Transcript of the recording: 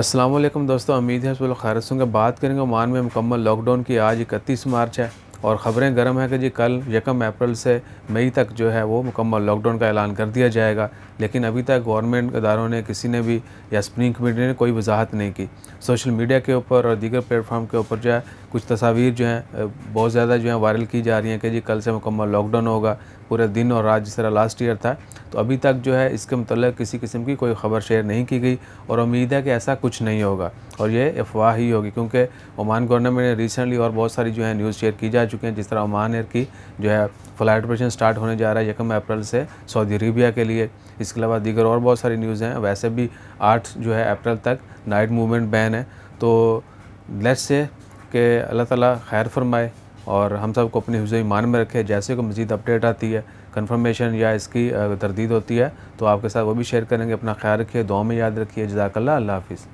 अस्सलाम वालेकुम दोस्तों, उम्मीद है सब लोग खैरियत से होंगे। बात करेंगे ओमान में मुकम्मल लॉकडाउन की। आज 31 मार्च है और ख़बरें गर्म हैं कि जी कल 1 अप्रैल से मई तक जो है वो मुकम्मल लॉकडाउन का ऐलान कर दिया जाएगा। लेकिन अभी तक गवर्नमेंट इदारों ने, किसी ने भी, या सुप्रीम कमेटी ने कोई वजाहत नहीं की। सोशल मीडिया के ऊपर और दीगर प्लेटफॉर्म के ऊपर जो है कुछ तस्वीर जो हैं बहुत ज़्यादा जो है वायरल की जा रही हैं कि जी कल से मुकम्मल लॉकडाउन होगा, पूरे दिन और रात, जिस तरह लास्ट ईयर था। तो अभी तक जो है इसके मतलब किसी किस्म की कोई ख़बर शेयर नहीं की गई और उम्मीद है कि ऐसा कुछ नहीं होगा और ये अफवाह ही होगी, क्योंकि ओमान गवर्नमेंट ने रिसेंटली और बहुत सारी जो है न्यूज़ शेयर की जा चुकी हैं। जिस तरह ओमान एयर की जो है फ़्लाइट ऑपरेशन स्टार्ट होने जा रहा है 1 अप्रैल से सऊदी अरेबिया के लिए। इसके अलावा दीगर और बहुत सारी न्यूज़ हैं। वैसे भी 8 जो है अप्रैल तक नाइट मूवमेंट बैन है। तो लेट्स से कि अल्लाह ताला खैर फरमाए और हम सब को अपने हिफ्ज़ ईमान में रखे। जैसे कोई मज़ीद अपडेट आती है, कंफर्मेशन या इसकी तरदीद होती है, तो आपके साथ वो भी शेयर करेंगे। अपना ख्याल रखिए, दुआ में याद रखिए। जज़ाकल्लाह, अल्लाह हाफ़िज़।